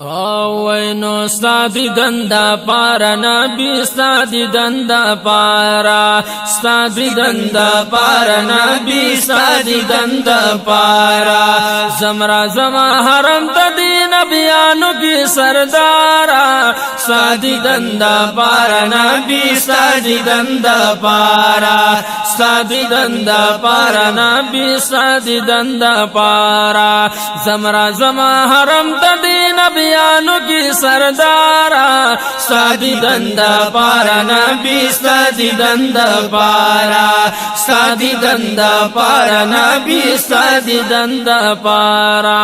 وینو ستا دیدن دا پارا نبی ستا دیدن دا پارا ستا دیدن دا پارا نبی ستا دیدن دا پارا زمرا زما حرم تا دی نبیانو کی سردارا ستا دیدن دا پارا نبی ستا دیدن دا پارا ستا دیدن دا پارا نبی ستا دیدن دا پارا زمرا زما حرم تا دی نبیانو کی سردارا سادی دندا پارا نبی سادی دندا پارا سادی دندا پارا نبی سادی دندا پارا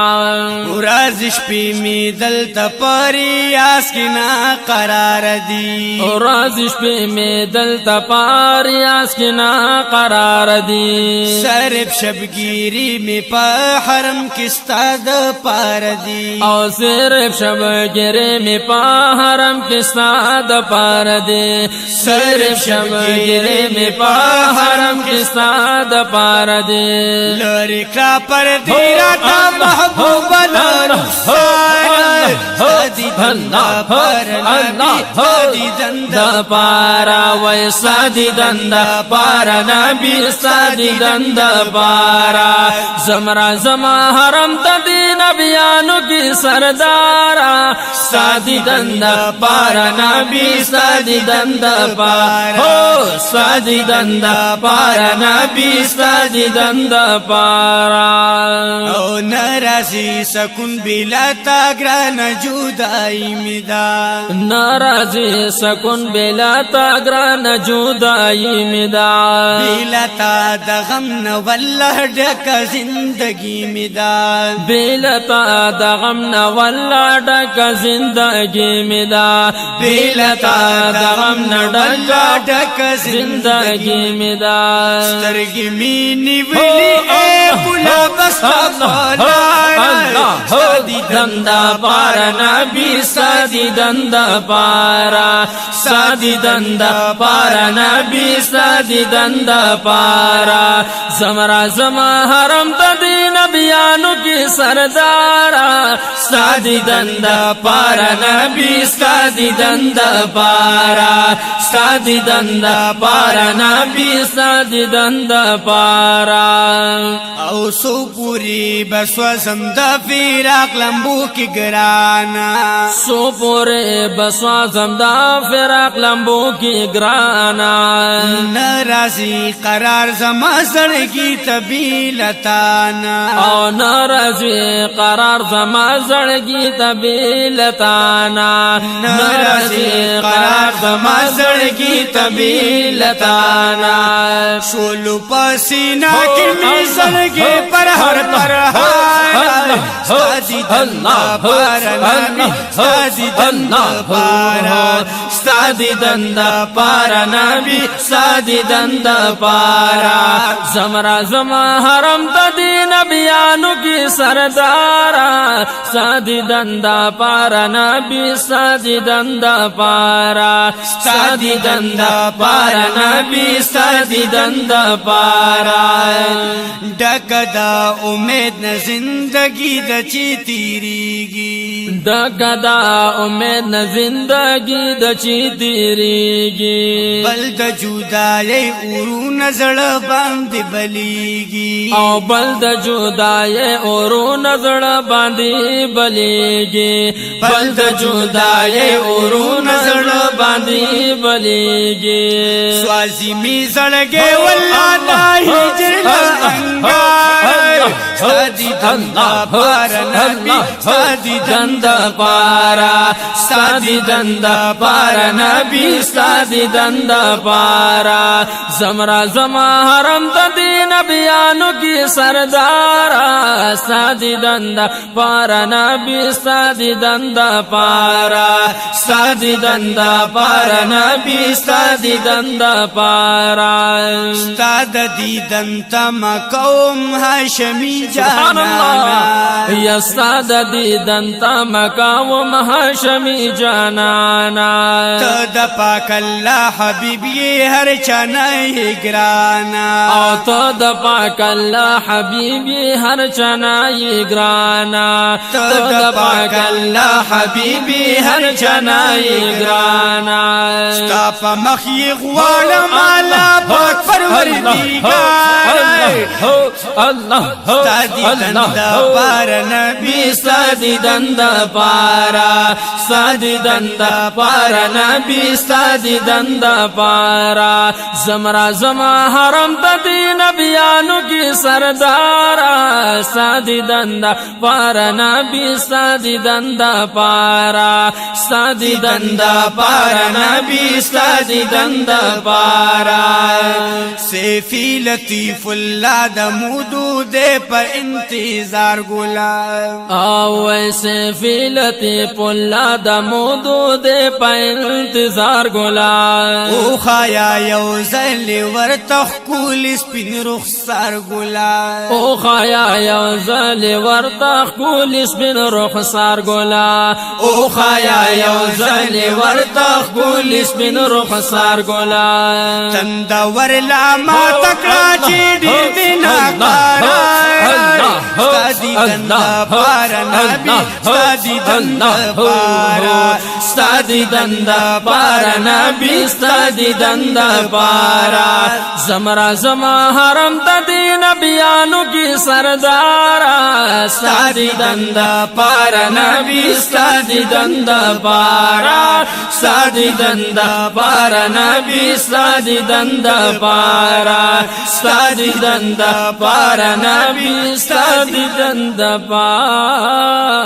ورازش پی می دلتا پاری آسکنا قرار دی ورازش پی می دلتا پاری آسکنا قرار دی سرب شبگیری می پا حرم کستا دا پار دی او صرف شبگیری می پا حرم کستا دا پار دی صرف شبگیری می پا حرم کستا دا پار دی لوری کلا پر دیراتا محبوبنا سادی دندا پر نبی سادی دندا پارا وی سادی دندا پارا نبی سادی دندا پارا زمرا زما حرم تا دی نبیانو کی سردارا سادی دندا پارا نبی سادی دندا پارا سادی دندا پارا نبی سادی دندا پارا او نرازی سکون بلا تاگران جودائی مدا نرازی سکون بلا تاگران جودائی مدا بلا تا دغم نواللہ ڈکا زندگی مدا بلا تا دغم نواللہ ڈکا زندگی مدا بلا تا دغم نواللہ ڈکا زندگی مدا سترگی مینی ولی اے بلا بستا سادی دندا پارا نبی سادی دندا پارا سادی دندا پارا نبی سادی دندا پارا زمرا زما حرم تا دی نبیانو کی سردارا سادی دندا پارا نبی سادی دندا پارا سادی دندا پارا نبی سادی دندا پارا او سو پوری بسوزم دا فراق لمبو کی گرانا سو پورے بسوازم دا فراق لمبو کی گرانا نرازی قرار زما زڑگی طبیلتانا او نرازی قرار زما زڑگی طبیلتانا نرازی قرار زما زڑگی طبیلتانا شولو پسینا کی می زڑگی پر ہر سادی دندا پارا نبی سادی دندا پارا سادی دندا پارا نبی سادی دندا پارا زمرا زما حرم تا دی نبیانو کی سردارا سادی دندا پارا نبی سادی دندا پارا سادی دندا پارا نبی سادی دندا پارا ڈکدا امید ن زندگی د چی تیریگی ڈکدا امید ن زندگی د چی تیریگی بل د جدائی اورو نزڑ باندې بلیگی او بل د جدائی اورو نزڑ باندې بلیگی بل د جدائی اورو نزڑ باندې بلیگی سوازی می زړګي والله نه هجر انګار سادی دندا پارا نبی سادی دندا پارا سادی دندا پارا نبی سادی دندا پارا زمرا زما حرم تا دی نبیانو کی سردارا سادی دندا پارا نبی سادی دندا پارا سادی دندا پارا نبی سادی دندا پارا استاد دیدن تم قوم هاشم هاشمی سبحان جانانا الله یا استاد دیدن تا مقام هاشمی جانانا تو د پاک الله حبیب یہ ہر چنائی گرانا او تو د پاک الله حبیبی هر چنائی گرانا تو د پاک الله حبیبی هر چنائی گرانا ستا پا مخی غوالم آلا پاک پروردگار اللہ ستا دیدن دا پار نبی ستا دیدن دا پارا ستا دیدن دا پارا نبی ستا دیدن دا پارا زمرا زما حرم دا دی نبیانو کی سردارا ستا دیدن دا پارا نبی ستا دیدن دا پارا ستا دیدن دا پارا نبی ستا دیدن دا پارا سیفی لطیف اللہ دا مودو دے پا انتظار گلاب او ایسے فی لطیف اللہ دا مودو دے پا انتظار گلاب او خایا یو زل ورتخ کول سپین رخسار گلاب او خایا یو زل ورتخ کول سپین رخسار گلاب او خایا یو زل ورتخ کول سپین رخسار گلاب تندا ورلا ما تکڑا چی دیر دینا کارا ستا دیدن دا پارا نبی ستا دیدن دا پارا ستا دیدن دا پارا نبی ستا دیدن دا پارا زمرا زما حرم دا دی نبیانو کی سردارا ستا دیدن دا پارا نبی ستا دیدن دا پارا ستا دیدن دا پارا نبی ستا دیدن دا پارا ستا دیدن دا پارا نبی ستا دیدن دا پارا